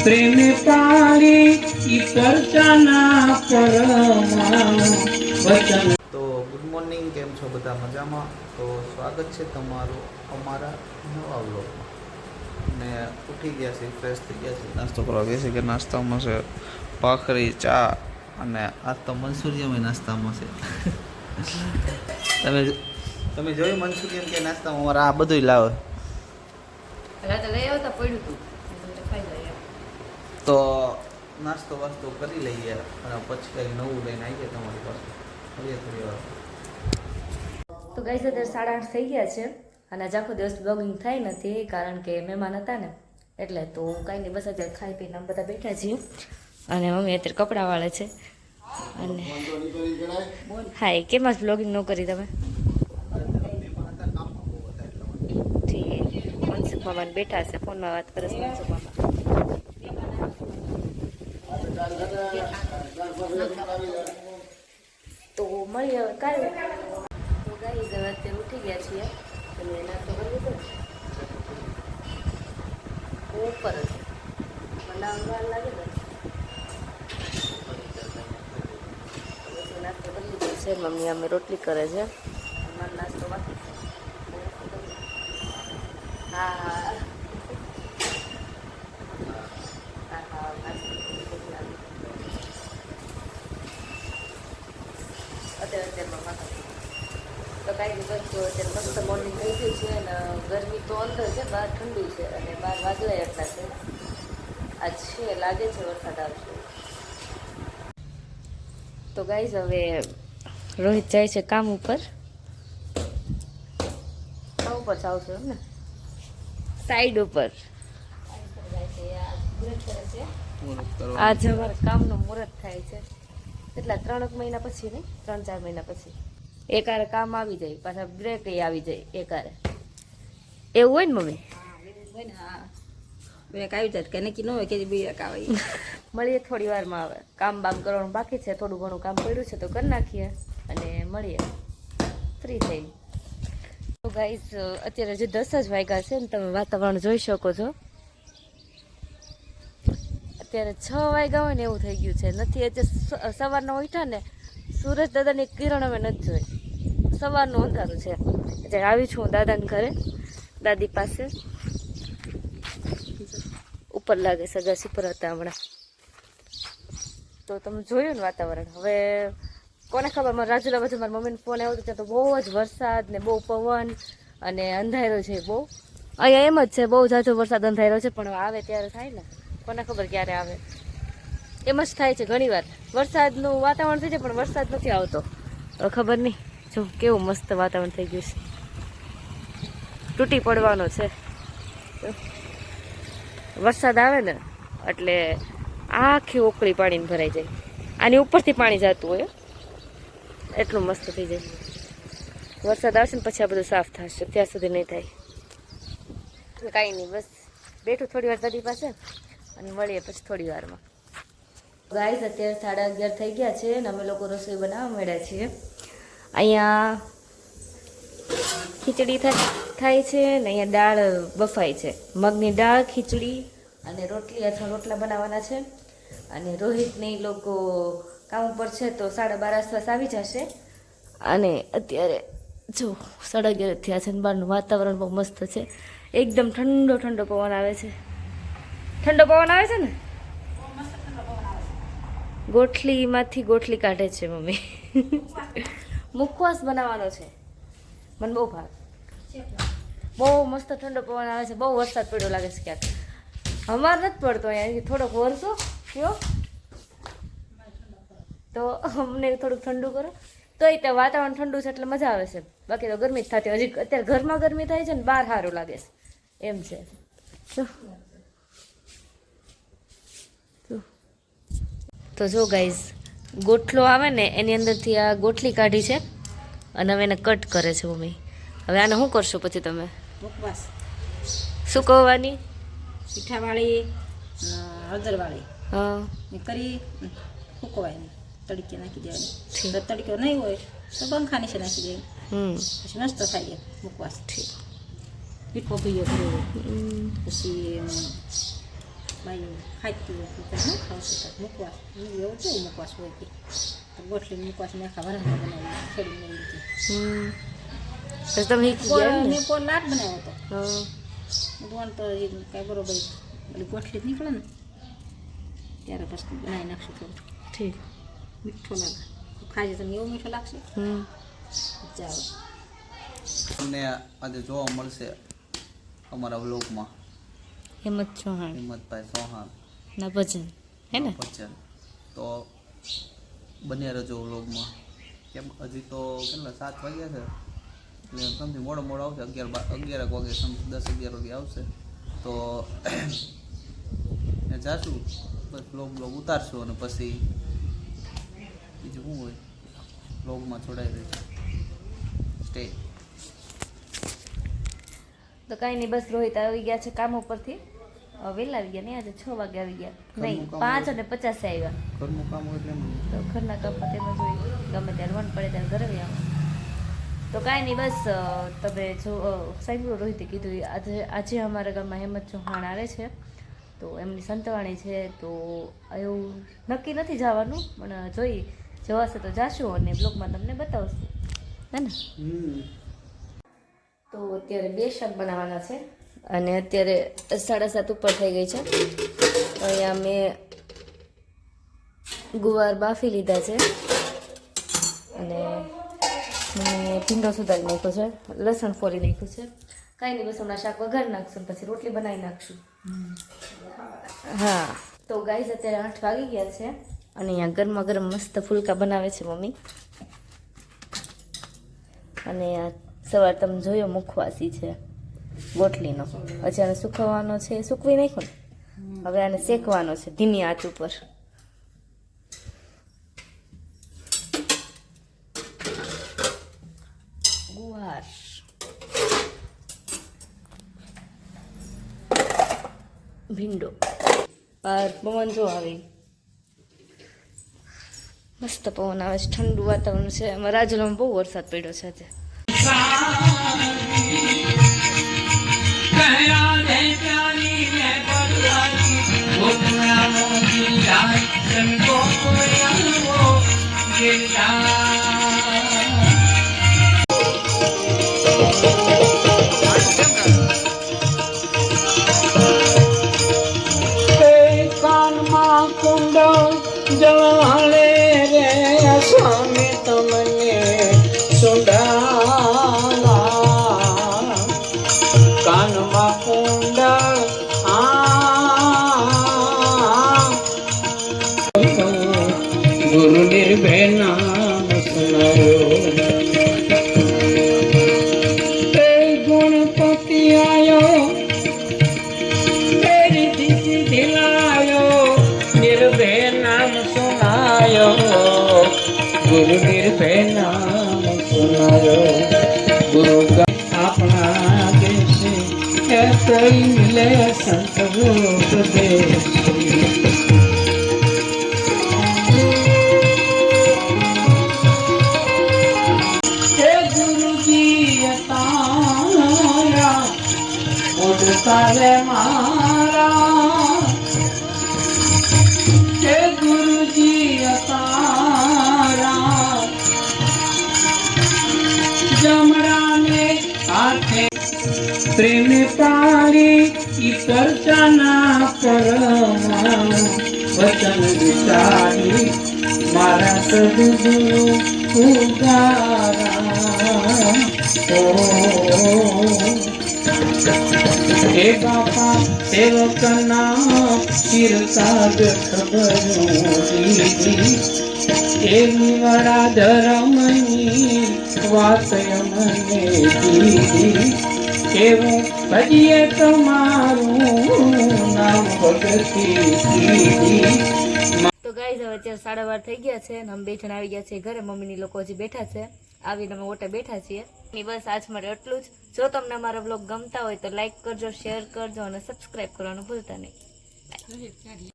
પ્રેમ પાળી ચર્ચાના પરમા વચન. તો ગુડ મોર્નિંગ, કેમ છો બધા મજામાં? તો સ્વાગત છે તમારું અમારા નવા વ્લોગમાં. ને ઉઠી ગયા છે, ફ્રેશ થઈ ગયા છે, નાસ્તો કરવા બેસી કે નાસ્તામાં છે ભાખરી, ચા અને આજ તો મંચુરિયન નાસ્તામાં છે. તમે જોયું મંચુરિયન કે નાસ્તામાં અમારા આ બધું લાવે તો નાસ્તો વાસ્તો કરી લઈએ અને પછી કંઈ નવું લઈને આવીએ તમારી પાસે. થોડી વાર તો ગાઈસ અત્યારે 8:30 થઈ ગયા છે અને આજ આખો દિવસ બ્લોગિંગ થઈ નથી કારણ કે મહેમાન હતા ને એટલે. તો કાંઈ નહીં, બસ અત્યારે ખાઈ પીને અમે બધા બેઠા છીએ અને મમ્મી અત્યારે કપડાં વાળે છે. અને હા, એ કેમ જ બ્લોગિંગ ન કરી તમે? મનસુખ મામા બેઠા છે, ફોનમાં વાત કરે છે મનસુખ મામા. તો મળીએ હવે કાલે. તો ગાઈસ હવે અત્યારે ઉઠી ગયા છીએ અને નાસ્તો કરી લીધો ઉપર જ બનાવવા લાગે ને પછી નાસ્તો કરી લીધો છે. મમ્મી અમે રોટલી કરે છે, અમારો નાસ્તો બાકી છે. હા હા તો કાંઈ બસ જો અત્યારે મસ્ત મોર્નિંગ થઈ ગયું છે અને ગરમી તો અંદર છે, બહાર ઠંડુ છે અને 12 વાગ્યા એટલા છે. આજ છે લાગે છે વરસાદ આવશે. તો ગાઈઝ હવે રોહિત જાય છે કામ ઉપર જાવશે એમ ને, સાઈડ ઉપર. આજ અમારા કામનું મુહૂર્ત થાય છે. કેટલા 3 મહિના પછી નહીં, 3-4 મહિના પછી એકારે કામ આવી જાય, પાછા બ્રેક આવી જાય એકારે. એવું હોય ને મમ્મી? બ્રેક આવી જાય કે નક્કી ન હોય કે બ્રેક આવે. મળીએ થોડી વારમાં. આવે કામ બામ કરવાનું બાકી છે, થોડું ઘણું કામ પડ્યું છે તો કરી નાખીએ અને મળીએ ફ્રી થઈને. તો ગાઈસ અત્યારે જે 10 જ વાગ્યા છે ને, તમે વાતાવરણ જોઈ શકો છો. અત્યારે 6 વાગ્યા હોય ને એવું થઈ ગયું છે. નથી અત્યારે સવારના ઉઠ્યા ને, સૂરજ દાદાની કિરણ અમે નથી જોઈ. સવારનું અંધારું છે. અત્યારે આવી છું હું દાદાને ઘરે, દાદી પાસે. ઉપર લાગે સગાસી પર હતા હમણાં. તો તમે જોયું ને વાતાવરણ. હવે કોને ખબર, મારા રાજુલા બાજુ મારા મમ્મીનો ફોન આવ્યો હતો ત્યાં તો બહુ જ વરસાદ ને બહુ પવન અને અંધારો છે બહુ. અહીંયા એમ જ છે, બહુ ઝાઝો વરસાદ અંધારો છે, પણ આવે ત્યારે થાય ને, કોને ખબર ક્યારે આવે. એમ જ થાય છે ઘણી વાર, વરસાદનું વાતાવરણ થઈ જાય પણ વરસાદ નથી આવતો. ખબર નહીં, જો કેવું મસ્ત વાતાવરણ થઈ ગયું છે. તૂટી પડવાનો છે. વરસાદ આવે ને એટલે આખી ઓકળી પાણીને ભરાઈ જાય. આની ઉપરથી પાણી જતું હોય, એટલું મસ્ત થઈ જાય. વરસાદ આવશે ને પછી આ બધું સાફ થશે, ત્યાં સુધી નહીં થાય. કાંઈ નહીં, બસ બેઠું થોડી વાર દાદી પાસે અને મળીએ પછી થોડી વારમાં. ગાઈસ અત્યારે 11:30 થઈ ગયા છે અને અમે લોકો રસોઈ બનાવવા માંડ્યા છીએ. અહીંયા ખીચડી થાય છે ને અહીંયા દાળ બફાય છે. મગની દાળ, ખીચડી અને રોટલી અથવા રોટલા બનાવવાના છે. અને રોહિતને એ લોકો કામ ઉપર છે તો 12:30 આસપાસ આવી જશે. અને અત્યારે જો 11:30 થયા છે અને બહારનું વાતાવરણ બહુ મસ્ત છે. એકદમ ઠંડો ઠંડો પવન આવે છે. ઠંડો પવન આવે છે ને, ગોઠલીમાંથી ગોઠલી કાઢે છે મમ્મી. મુખવાસ બનાવવાનો છે, મને બહુ ભાવે. બહુ મસ્ત ઠંડો પવન આવે છે. બહુ વરસાદ પડ્યો લાગે છે ક્યાંક. અમારે નથી પડતો અહીંયા, થોડોક વરસો કયો તો અમને થોડુંક ઠંડુ કરો. તો એ તો વાતાવરણ ઠંડુ છે એટલે મજા આવે છે, બાકી તો ગરમી જ થતી. હજી અત્યારે ઘરમાં ગરમી થાય છે ને બહાર સારું લાગે છે એમ છે. તો જો ગાઈઝ, ગોઠલો આવે ને એની અંદરથી આ ગોઠલી કાઢી છે અને હવે એને કટ કરે છે મમ્મી. હવે આને શું કરશો પછી તમે? મુખવાસ શું કહેવાની? મીઠાવાળી, હળદરવાળી. હા ને કરી સૂકવાય નહીં, તડકે નાખી દેવાની. જો તડકો નહીં હોય તો પંખા નીચે નાખી દેવાની, પછી મસ્ત થાય એમ મુખવાસ. મીઠો ભીયો ભર્યો હોય. પછી બાયું ખાતી હોય તો શું ખાવશે તો મુખવાસ એવું કેવું મુખવાસ હોય કે ગોઠલી મુખવાસ મેં આખા વરાળમાં બનાવી ખેડીને એવી રીતે. પછી તમે શીખી ગયા એમ ને? મેં કોઈ લાટ બનાવ્યો હતો. હા ધોણ તો એ કાંઈ બરોબર ઓલી ગોઠલી જ નીકળે ને ત્યારે પછી બનાવી નાખશું થોડું. ઠીક. મીઠો લાગે ખાજે તમને એવો મીઠો લાગશે. ચાલો તમને આજે જોવા મળશે અમારા વ્લોગમાં હિંમત ચૌહાણ હિંમતભાઈ ચૌહાણ ના ભજન હે ને? ભજન. તો બન્યા રહેજો વ્લોગમાં. કેમ હજી તો કેટલા 7 વાગ્યા છે એટલે સમથી મોડો આવશે. 11 વાગે 10-11 વાગે આવશે. તો એ જાશું બસ બ્લોગ ઉતારશું અને પછી બીજું શું હોય બ્લોગમાં જોડાઈ રહીશું. સ્ટે. તો કાંઈ નહીં, બસ રોહિત આવી ગયા છે કામ ઉપરથી. વહેલા આવી ગયા નહીં, આજે 6 વાગે આવી ગયા. નહીં, 5:50 આવ્યા. ઘરનું કામ હોય એટલે એમ. તો ઘરના કામમાં તેમ જ હોય, ગમે ત્યારે મન પડે ત્યારે ઘરે આવ્યા. તો કાંઈ નહીં, બસ તમે જો સાંભળ્યું રોહિતે કીધું આજે અમારા ગામમાં હિંમત ચૌહાણ આવે છે, તો એમની સંતવાણી છે. તો એવું નક્કી નથી જવાનું, પણ જોઈ જવાશે તો જાશું અને બ્લોગમાં તમને બતાવશું, હે ને? તો અત્યારે 2 શાક બનાવવાના છે અને અત્યારે 7:30 ઉપર થઈ ગઈ છે. અહીંયા મેં ગુવાર બાફી લીધા છે અને મેં ભીંડો સુધારી નાખ્યો છે, લસણ ફોલી નાખ્યું છે. કાંઈ નહીં, બસ હમણાં શાક વઘારી નાખશું પછી રોટલી બનાવી નાખશું. હા, તો ગાઈઝ અત્યારે 8 વાગી ગયા છે અને અહીંયા ગરમા ગરમ મસ્ત ફુલકા બનાવે છે મમ્મી. અને આ સવાર તમે જોયો મુખવાસી છે ગોટલીનો. પછી આને સુકવવાનો છે, સૂકવી નાખ્યો ને, હવે આને શેકવાનો છે ધીમી આંચ ઉપર. ગુવાર, ભીંડો. બહાર પવન જો આવે, મસ્ત પવન આવે છે, ઠંડુ વાતાવરણ છે. એમાં રાજુલામાં બહુ વરસાદ પડ્યો છે આજે. કાનમાં કુંડ જળે રે સ્વામી તમને સુડાલા. કાનમાં કુંડ ગુરુ નિર્ભય નામ સુનાયો. ગણપતિ આયો નિર્ભય નામ સુનાયો, ગુરુ નિર્ભય નામ સુનાયો. ગુરુ આપણા દેશે એ કોઈ મિલે સંત ઉપદેશ. હે ગુરુજી તારા ઉડતા રે મારા, હે ગુરુજી તારા જમણાને હાથે પ્રેમ પાડી ઈ પરચાના પરમાણ વચન વિચારી મારા સદગુરુ ઉગારા. હે બાપા સેવકના ચિરસાદ ખબરો દીધી, એવી વડા ધર્મની વાત મને દીધી. એવું ભજીએ તમારું નામ ભગતી કીધી. તો ગાઈઝ હવે અત્યારે 12:30 થઈ ગયા છે અને અમે 2 જણ આવી ગયા છે ઘરે. મમ્મીની લોકો હજી બેઠા છે, આવીને અમે ઓટે બેઠા છીએ. બસ આજ માટે એટલું જ. જો તમને અમારા બ્લોગ ગમતા હોય તો લાઈક કરજો, શેર કરજો અને સબસ્ક્રાઈબ કરવાનું ભૂલતા નહીં.